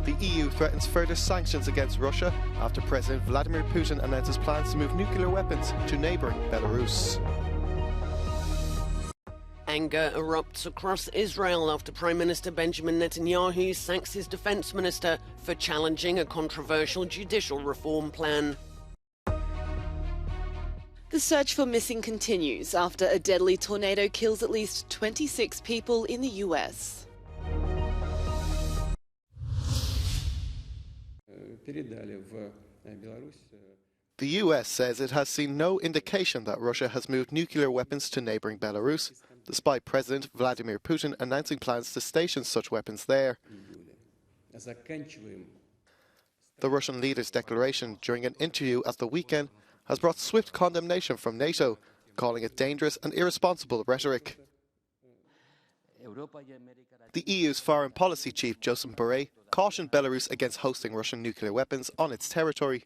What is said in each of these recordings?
The EU threatens further sanctions against Russia after President Vladimir Putin announces plans to move nuclear weapons to neighbouring Belarus. Anger erupts across Israel after Prime Minister Benjamin Netanyahu sacks his defence minister for challenging a controversial judicial reform plan. The search for missing continues after a deadly tornado kills at least 26 people in the US. The US says it has seen no indication that Russia has moved nuclear weapons to neighbouring Belarus, despite President Vladimir Putin announcing plans to station such weapons there. The Russian leader's declaration during an interview at the weekend has brought swift condemnation from NATO, calling it dangerous and irresponsible rhetoric. The EU's foreign policy chief, Josep Borrell, cautioned Belarus against hosting Russian nuclear weapons on its territory.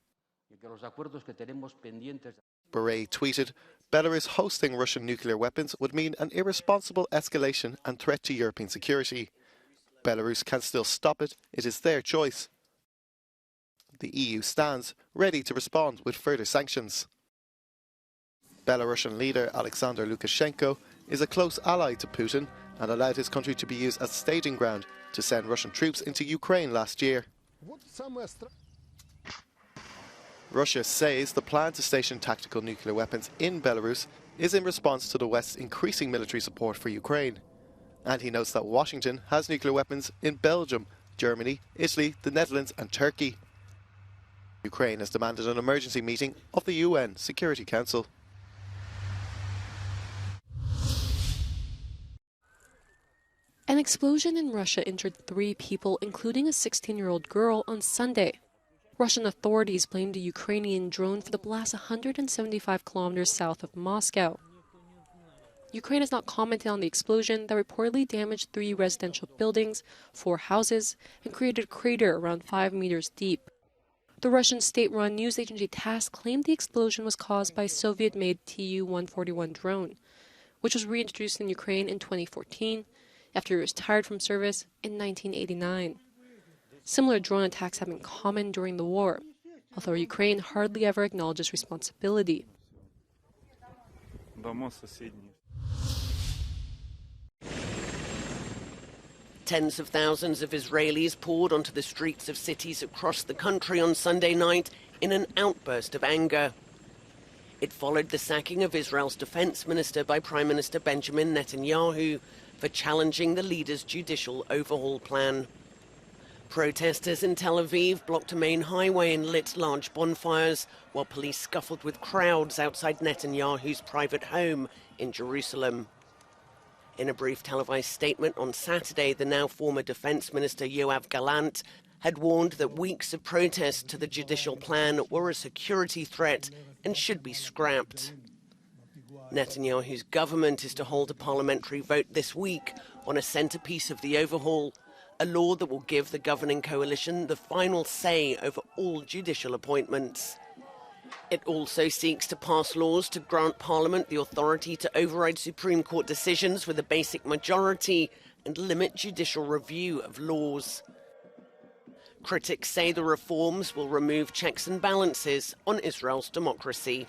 Borrell tweeted, "Belarus hosting Russian nuclear weapons would mean an irresponsible escalation and threat to European security. Belarus can still stop it. It is their choice." The EU stands ready to respond with further sanctions. Belarusian leader Alexander Lukashenko is a close ally to Putin and allowed his country to be used as staging ground to send Russian troops into Ukraine last year. Russia says the plan to station tactical nuclear weapons in Belarus is in response to the West's increasing military support for Ukraine. And he notes that Washington has nuclear weapons in Belgium, Germany, Italy, the Netherlands and Turkey. Ukraine has demanded an emergency meeting of the UN Security Council. An explosion in Russia injured 3 people, including a 16-year-old girl, on Sunday. Russian authorities blamed a Ukrainian drone for the blast 175 kilometers south of Moscow. Ukraine has not commented on the explosion that reportedly damaged 3 residential buildings, 4 houses, and created a crater around 5 meters deep. The Russian state-run news agency TASS claimed the explosion was caused by a Soviet-made Tu-141 drone, which was reintroduced in Ukraine in 2014 after it was retired from service in 1989. Similar drone attacks have been common during the war, although Ukraine hardly ever acknowledges responsibility. Tens of thousands of Israelis poured onto the streets of cities across the country on Sunday night in an outburst of anger. It followed the sacking of Israel's defense minister by Prime Minister Benjamin Netanyahu for challenging the leader's judicial overhaul plan. Protesters in Tel Aviv blocked a main highway and lit large bonfires, while police scuffled with crowds outside Netanyahu's private home in Jerusalem. In a brief televised statement on Saturday, the now former defense minister Yoav Gallant had warned that weeks of protests to the judicial plan were a security threat and should be scrapped. Netanyahu's government is to hold a parliamentary vote this week on a centrepiece of the overhaul, a law that will give the governing coalition the final say over all judicial appointments. It also seeks to pass laws to grant Parliament the authority to override Supreme Court decisions with a basic majority and limit judicial review of laws. Critics say the reforms will remove checks and balances on Israel's democracy.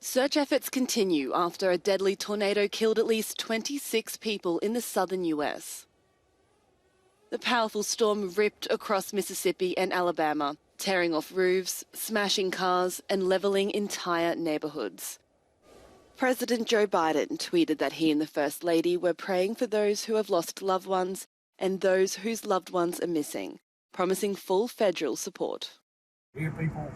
Search efforts continue after a deadly tornado killed at least 26 people in the southern US. The powerful storm ripped across Mississippi and Alabama, tearing off roofs, smashing cars, and levelling entire neighbourhoods. President Joe Biden tweeted that he and the First Lady were praying for those who have lost loved ones and those whose loved ones are missing, promising full federal support. Here people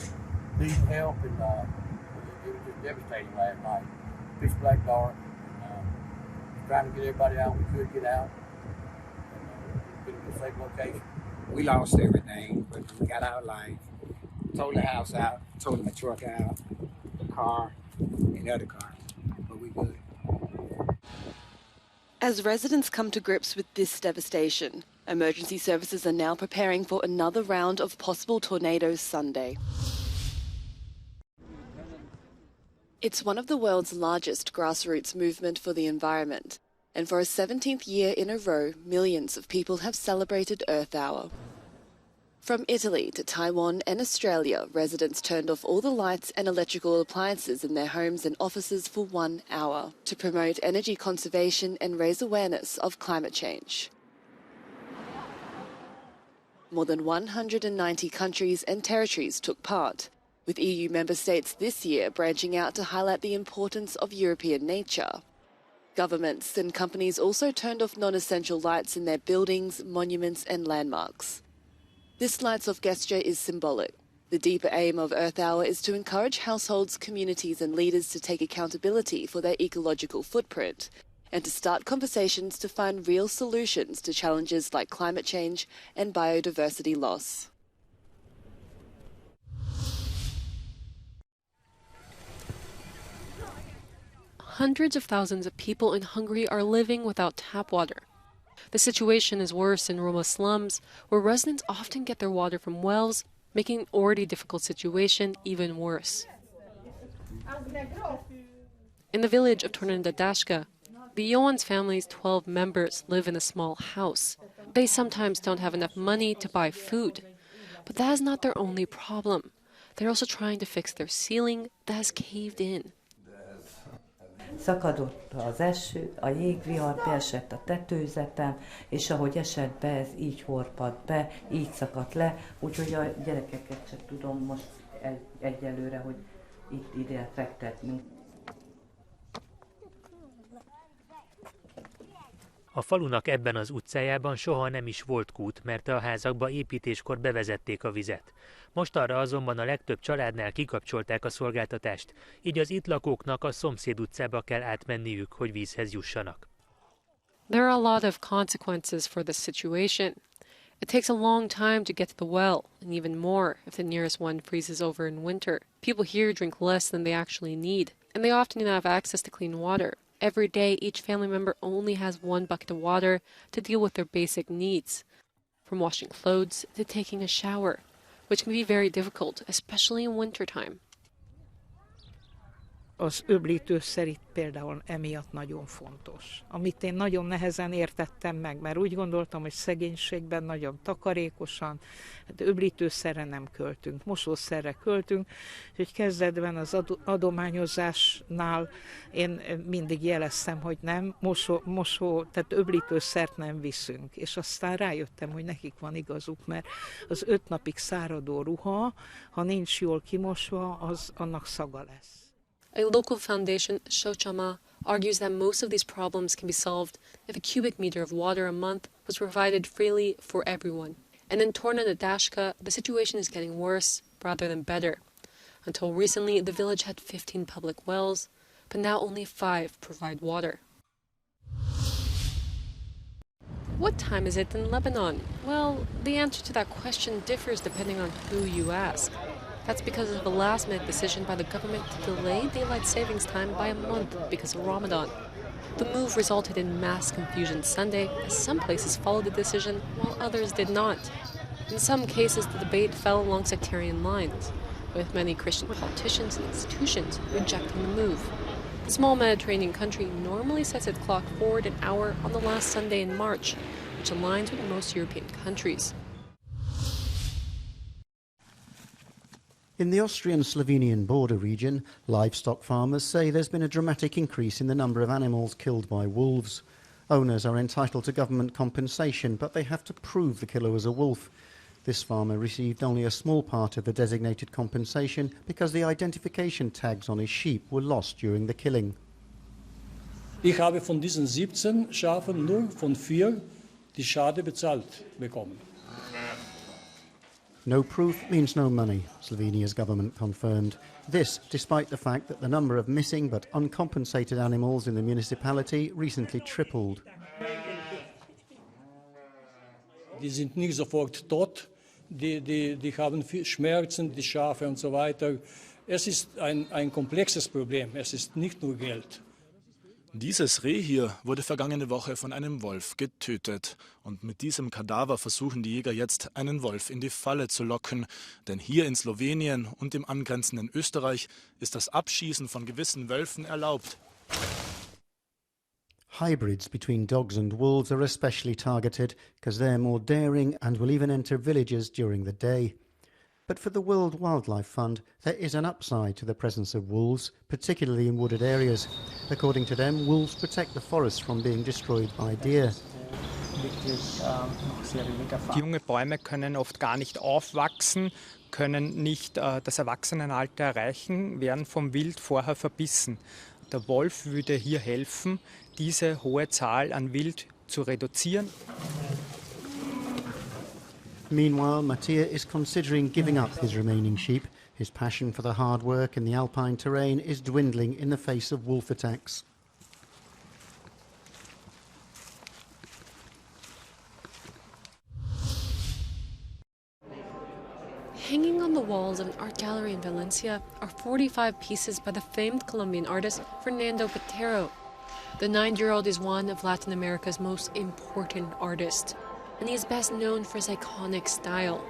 need help, and it was just devastating last night. Pitch black dark, and trying to get everybody out we could get out. Get to a safe location. We lost everything, but we got our life. Towed the house out, towed my truck out, the car, and the other car. But we good. As residents come to grips with this devastation, emergency services are now preparing for another round of possible tornadoes Sunday. It's one of the world's largest grassroots movement for the environment, and for a 17th year in a row, millions of people have celebrated Earth Hour. From Italy to Taiwan and Australia, residents turned off all the lights and electrical appliances in their homes and offices for 1 hour to promote energy conservation and raise awareness of climate change. More than 190 countries and territories took part, with EU member states this year branching out to highlight the importance of European nature. Governments and companies also turned off non-essential lights in their buildings, monuments and landmarks. This lights-off gesture is symbolic. The deeper aim of Earth Hour is to encourage households, communities and leaders to take accountability for their ecological footprint and to start conversations to find real solutions to challenges like climate change and biodiversity loss. Hundreds of thousands of people in Hungary are living without tap water. The situation is worse in Roma slums, where residents often get their water from wells, making an already difficult situation even worse. In the village of Tornadashka, the Johan's family's 12 members live in a small house. They sometimes don't have enough money to buy food. But that is not their only problem. They're also trying to fix their ceiling that has caved in. Szakadott az eső, a jégvihar beesett a tetőzeten, és ahogy esett be, ez így horpadt be, így szakadt le, úgyhogy a gyerekeket sem tudom most egyelőre, hogy itt ide fektetni. A falunak ebben az utcájában soha nem is volt kút, mert a házakba építéskor bevezették a vizet. Mostanra azonban a legtöbb családnál kikapcsolták a szolgáltatást, így az itt lakóknak a szomszéd utcába kell átmenniük, hogy vízhez jussanak. There are a lot of consequences for this situation. It takes a long time to get to the well, and even more if the nearest one freezes over in winter. People here drink less than they actually need, and they often do not have access to clean water. Every day, each family member only has 1 bucket of water to deal with their basic needs, from washing clothes to taking a shower, which can be very difficult, especially in wintertime. Az öblítőszer itt például emiatt nagyon fontos, amit én nagyon nehezen értettem meg, mert úgy gondoltam, hogy szegénységben nagyon takarékosan, hát öblítőszerre nem költünk, mosószerre költünk, úgyhogy kezdetben az adományozásnál én mindig jeleztem, hogy nem, tehát öblítőszert nem viszünk, és aztán rájöttem, hogy nekik van igazuk, mert az 5 napig száradó ruha, ha nincs jól kimosva, az annak szaga lesz. A local foundation, Shochama, argues that most of these problems can be solved if a cubic meter of water a month was provided freely for everyone. And in Tornadashka, the situation is getting worse rather than better. Until recently, the village had 15 public wells, but now only 5 provide water. What time is it in Lebanon? Well, the answer to that question differs depending on who you ask. That's because of a last-minute decision by the government to delay daylight savings time by a month because of Ramadan. The move resulted in mass confusion Sunday, as some places followed the decision while others did not. In some cases, the debate fell along sectarian lines, with many Christian politicians and institutions rejecting the move. The small Mediterranean country normally sets its clock forward an hour on the last Sunday in March, which aligns with most European countries. In the Austrian-Slovenian border region, livestock farmers say there's been a dramatic increase in the number of animals killed by wolves. Owners are entitled to government compensation, but they have to prove the killer was a wolf. This farmer received only a small part of the designated compensation because the identification tags on his sheep were lost during the killing. Ich habe von diesen 17 Schafen nur von 4 die Schade bezahlt bekommen. No proof means no money, Slovenia's government confirmed. This, despite the fact that the number of missing but uncompensated animals in the municipality recently tripled. Die sind nicht sofort tot, die haben Schmerzen, die Schafe und so weiter. Es ist ein komplexes Problem, es ist nicht nur Geld. Dieses Reh hier wurde vergangene Woche von einem Wolf getötet. Und mit diesem Kadaver versuchen die Jäger jetzt, einen Wolf in die Falle zu locken. Denn hier in Slowenien und im angrenzenden Österreich ist das Abschießen von gewissen Wölfen erlaubt. Hybrids between dogs and wolves are especially targeted because they're more daring and will even enter villages during the day. But for the World Wildlife Fund, there is an upside to the presence of wolves, particularly in wooded areas. According to them, wolves protect the forests from being destroyed by deer. Junge Bäume können oft gar nicht aufwachsen, können nicht das Erwachsenenalter erreichen, werden vom Wild vorher verbissen. Der Wolf würde hier helfen, diese hohe Zahl an Wild zu reduzieren. Meanwhile, Mattia is considering giving up his remaining sheep. His passion for the hard work in the alpine terrain is dwindling in the face of wolf attacks. Hanging on the walls of an art gallery in Valencia are 45 pieces by the famed Colombian artist Fernando Patero. The 9-year-old is one of Latin America's most important artists, and he is best known for his iconic style.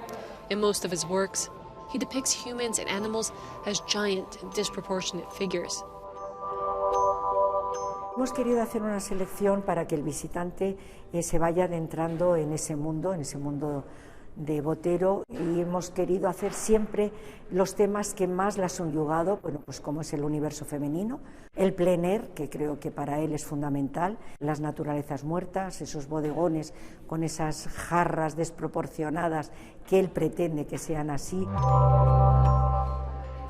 In most of his works, he depicts humans and animals as giant and disproportionate figures. Hemos querido hacer una selección para que el visitante se vaya adentrando en ese mundo de Botero, y hemos querido hacer siempre los temas que más la han subyugado, bueno, pues como es el universo femenino, el plein air, que creo que para él es fundamental, las naturalezas muertas, esos bodegones con esas jarras desproporcionadas que él pretende que sean así.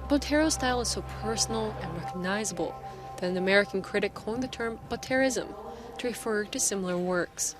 Botero's style is so personal and recognizable that an American critic coined the term Boterism to refer to similar works.